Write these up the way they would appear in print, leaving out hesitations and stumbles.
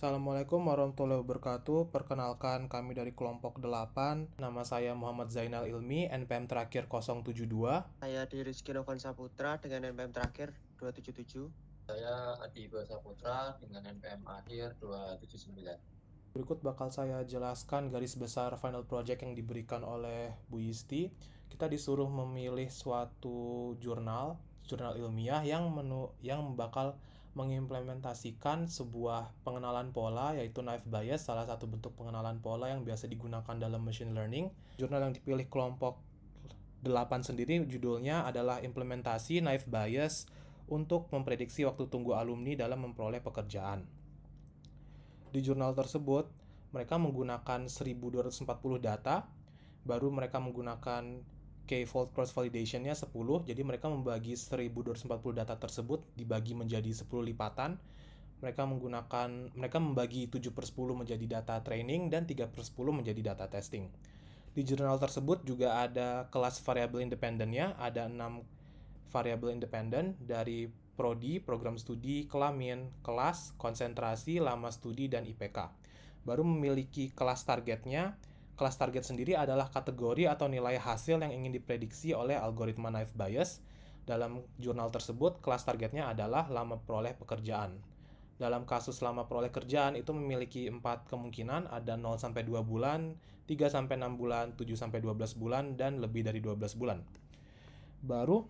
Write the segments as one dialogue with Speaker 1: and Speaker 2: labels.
Speaker 1: Assalamualaikum warahmatullahi wabarakatuh. Perkenalkan kami dari kelompok 8. Nama saya Muhammad Zainal Ilmi, NPM terakhir 072.
Speaker 2: Saya di Rizky Novan Saputra dengan NPM terakhir 277.
Speaker 3: Saya Adi Saputra dengan NPM akhir 279.
Speaker 1: Berikut bakal saya jelaskan garis besar final project yang diberikan oleh Bu Yisti. Kita disuruh memilih suatu jurnal ilmiah yang bakal mengimplementasikan sebuah pengenalan pola, yaitu naive Bayes, salah satu bentuk pengenalan pola yang biasa digunakan dalam machine learning. Jurnal yang dipilih kelompok 8 sendiri judulnya adalah implementasi naive Bayes untuk memprediksi waktu tunggu alumni dalam memperoleh pekerjaan. Di jurnal tersebut, mereka menggunakan 1240 data, baru mereka menggunakan K-fold cross validation-nya 10, jadi mereka membagi 1240 data tersebut dibagi menjadi 10 lipatan. Mereka membagi 7/10 menjadi data training dan 3/10 menjadi data testing. Di jurnal tersebut juga ada kelas variabel independennya, ada 6 variabel independen dari prodi, program studi, kelamin, kelas, konsentrasi, lama studi, dan IPK. Baru memiliki kelas targetnya. Kelas target sendiri adalah kategori atau nilai hasil yang ingin diprediksi oleh algoritma naive Bayes. Dalam jurnal tersebut, kelas targetnya adalah lama peroleh pekerjaan. Dalam kasus lama peroleh kerjaan itu memiliki 4 kemungkinan, ada 0-2 bulan, 3-6 bulan, 7-12 bulan, dan lebih dari 12 bulan. Baru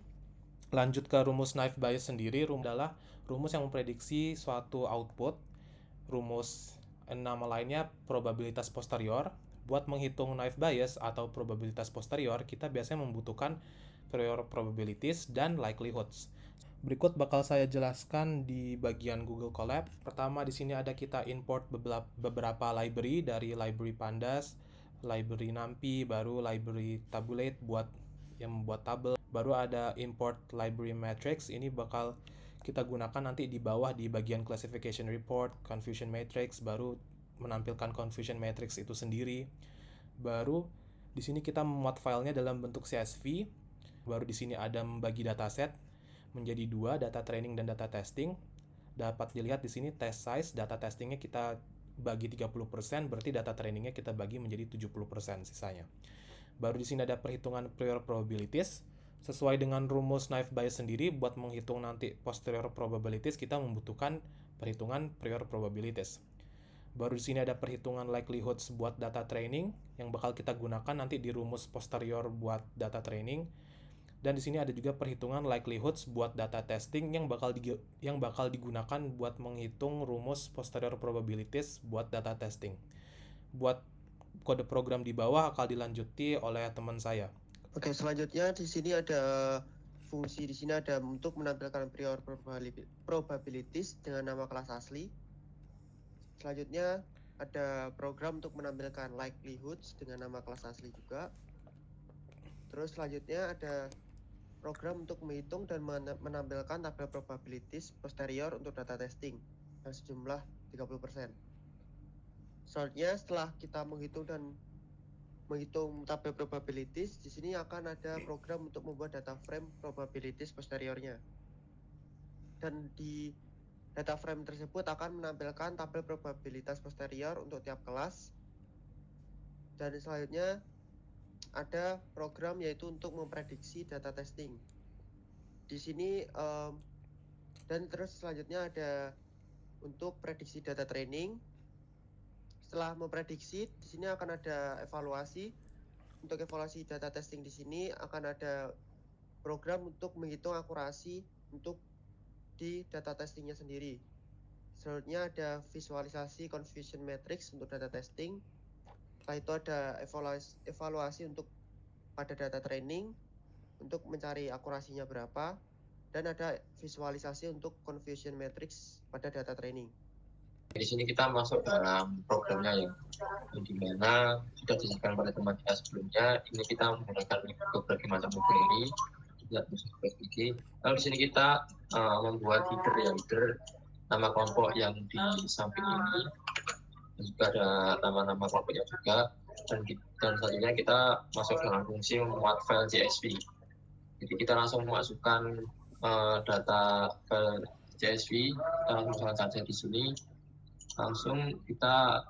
Speaker 1: lanjut ke rumus naive Bayes sendiri. Adalah rumus yang memprediksi suatu output. Rumus nama lainnya probabilitas posterior. Buat menghitung naive Bayes atau probabilitas posterior, kita biasanya membutuhkan prior probabilities dan likelihoods. Berikut bakal saya jelaskan di bagian Google Colab. Pertama, di sini ada kita import beberapa library dari library Pandas, library NumPy, baru library Tabulate buat yang membuat tabel. Baru ada import library matrix, ini bakal kita gunakan nanti di bawah di bagian classification report, confusion matrix, baru menampilkan confusion matrix itu sendiri. Baru di sini kita memuat filenya dalam bentuk CSV. Baru di sini ada membagi dataset menjadi 2, data training dan data testing. Dapat dilihat di sini test size, data testingnya kita bagi 30%, berarti data trainingnya kita bagi menjadi 70% sisanya. Baru di sini ada perhitungan prior probabilities. Sesuai dengan rumus naive Bayes sendiri, buat menghitung nanti posterior probabilities, kita membutuhkan perhitungan prior probabilities. Baru di sini ada perhitungan likelihoods buat data training, yang bakal kita gunakan nanti di rumus posterior buat data training. Dan di sini ada juga perhitungan likelihoods buat data testing yang bakal digunakan buat menghitung rumus posterior probabilities buat data testing. Buat kode program di bawah akan dilanjuti oleh teman saya.
Speaker 2: Oke, selanjutnya di sini ada fungsi, di sini ada untuk menampilkan prior probabilities dengan nama kelas asli. Selanjutnya ada program untuk menampilkan likelihoods dengan nama kelas asli juga. Terus selanjutnya ada program untuk menghitung dan menampilkan tabel probabilities posterior untuk data testing yang sejumlah 30%. Selanjutnya setelah kita menghitung tabel probabilities, di sini akan ada program untuk membuat data frame probabilities posteriornya. Dan di data frame tersebut akan menampilkan tabel probabilitas posterior untuk tiap kelas. Dan selanjutnya ada program yaitu untuk memprediksi data testing. Di sini dan terus selanjutnya ada untuk prediksi data training. Setelah memprediksi, di sini akan ada evaluasi. Untuk evaluasi data testing di sini akan ada program untuk menghitung akurasi untuk di data testingnya sendiri. Selanjutnya ada visualisasi confusion matrix untuk data testing. Setelah itu ada evaluasi untuk pada data training untuk mencari akurasinya berapa, dan ada visualisasi untuk confusion matrix pada data training.
Speaker 3: Di sini kita masuk dalam programnya yang dimana sudah dijelaskan pada teman kita sebelumnya. Ini kita menggunakan berbagai macam query. Lalu di sini kita membuat header nama kelompok yang di samping ini, dan juga ada nama-nama kelompoknya juga. Dan selanjutnya kita masuk dalam fungsi memuat file CSV. Jadi kita langsung memasukkan data file CSV. Kita langsung saja di sini. langsung kita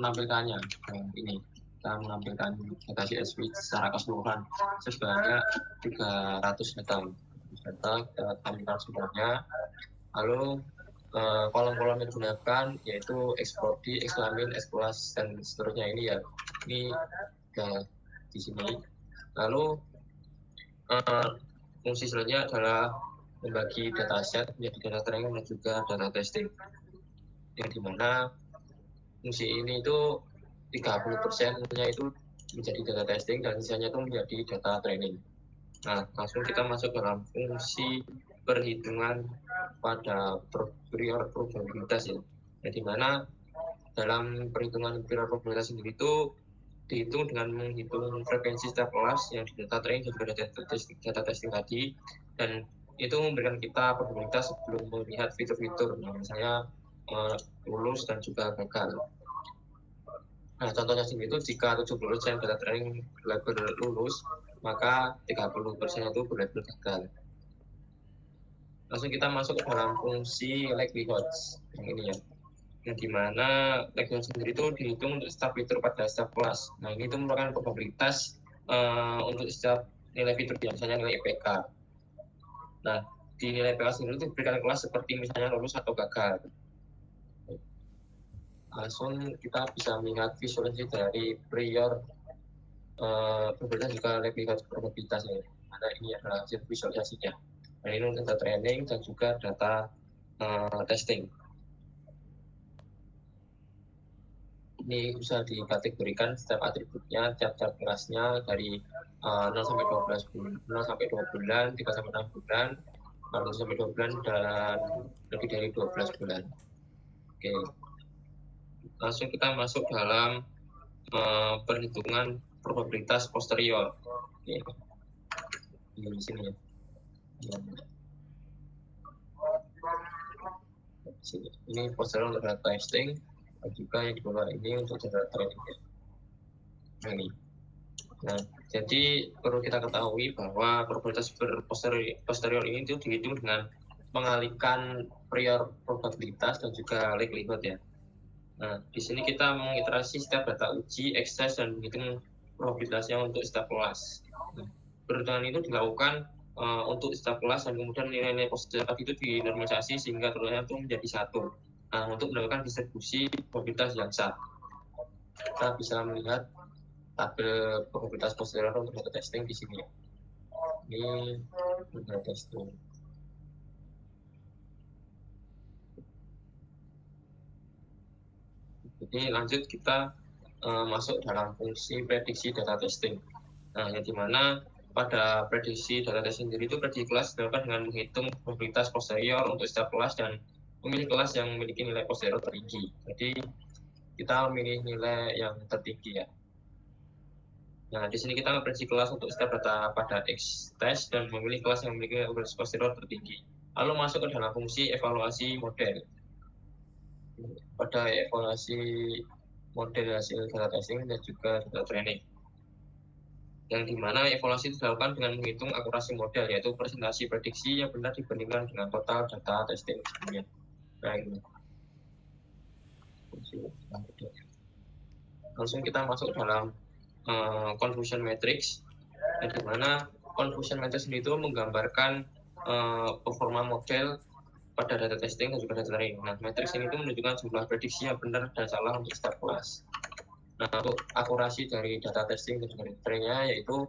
Speaker 3: menampilkannya. Nah, ini kita menampilkan data CSV secara keseluruhan sebanyak 300 data. Kita tampilkan semuanya. Lalu kolom-kolom yang digunakan yaitu Explodi, Exlamin, Explus, dan seterusnya ini ya. Ini di sini. Lalu fungsi selanjutnya adalah membagi dataset menjadi data training dan juga data testing. Yang dimana fungsi ini itu 30%-nya itu menjadi data testing dan sisanya itu menjadi data training. Nah, langsung kita masuk dalam fungsi perhitungan pada prior probabilitas ya. Yang dimana dalam perhitungan prior probabilitas sendiri itu dihitung dengan menghitung frekuensi setiap kelas yang di data training dan juga data testing tadi, dan itu memberikan kita probabilitas sebelum melihat fitur-fitur, misalnya lulus dan juga gagal. Nah, contohnya sendiri itu jika 70% data training berlabel lulus, maka 30% itu berlabel gagal. Langsung kita masuk ke dalam fungsi likelihoods yang ini ya. Yang dimana likelihood sendiri itu dihitung untuk setiap fitur pada setiap kelas. Nah, ini itu merupakan probabilitas untuk setiap nilai fitur, misalnya nilai IPK. Nah, di nilai IPK sendiri itu diberikan kelas seperti misalnya lulus atau gagal. Langsung kita bisa melihat visualisasi dari prior probabilitas juga likelihood probabilitasnya. Nah, ini adalah hasil visualisasinya. Nah, ini untuk data training dan juga data testing. Ini bisa dikategorikan setiap atributnya, tiap-tiap kelasnya dari 0 sampai 12 bulan, 0 sampai 2 bulan, 3 sampai 6 bulan, 4 sampai 2 bulan, dan lebih dari 12 bulan. Oke. Langsung kita masuk dalam perhitungan probabilitas posterior. Oke. Di sini ya. Ini posterior untuk data testing, dan juga yang di bawah ini untuk data training. Nah, ini. Nah, jadi perlu kita ketahui bahwa probabilitas posterior ini itu dihitung dengan mengalihkan prior probabilitas dan juga likelihood ya. Nah, di sini kita mengiterasi setiap data uji, ekses, dan menghitung probabilitasnya untuk setiap kelas. Nah, perhitungan itu dilakukan untuk setiap kelas dan kemudian nilai-nilai posterior itu dinormalisasi sehingga totalnya itu menjadi satu. Nah, untuk mendapatkan distribusi probabilitas yang sah. Kita bisa melihat tabel probabilitas posterior untuk data testing di sini. Ini data testing. Jadi lanjut kita masuk dalam fungsi prediksi data testing. Nah, yang dimana pada prediksi data testing sendiri itu prediksi kelas dilakukan dengan menghitung probabilitas posterior untuk setiap kelas dan memilih kelas yang memiliki nilai posterior tertinggi. Jadi kita memilih nilai yang tertinggi ya. Nah, di sini kita memprediksi kelas untuk setiap data pada X test dan memilih kelas yang memiliki probabilitas posterior tertinggi. Lalu masuk ke dalam fungsi evaluasi model. Pada evaluasi model hasil data testing dan juga data training, yang dimana evaluasi itu dilakukan dengan menghitung akurasi model, yaitu presentasi prediksi yang benar dibandingkan dengan total data testing sebelumnya. Nah, ini. Langsung kita masuk dalam confusion matrix, yang dimana confusion matrix itu menggambarkan performa model pada data testing dan juga data training. Nah, matriks ini itu menunjukkan jumlah prediksi yang benar dan salah untuk setiap kelas. Nah, untuk akurasi dari data testing dan juga data trainingnya yaitu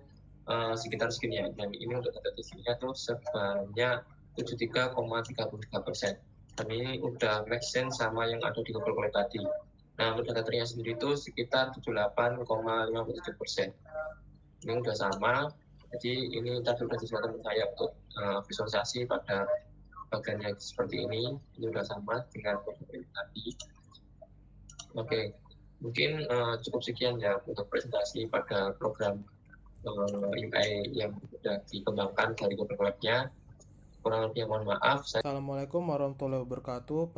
Speaker 3: sekitar segini ya. Dan ini untuk data testingnya itu sebanyak 73,33%. Dan ini udah make sense sama yang ada di Google Colab tadi. Nah, untuk data trainingnya sendiri itu sekitar 78,57%. Ini udah sama. Jadi ini tadi udah disediakan saya untuk visualisasi pada bagiannya seperti ini udah sama dengan tadi. Oke, mungkin cukup sekian ya untuk presentasi pada program UI yang sudah dikembangkan dari Google Colab-nya. Kurang lebih mohon maaf.
Speaker 1: Assalamualaikum warahmatullahi wabarakatuh.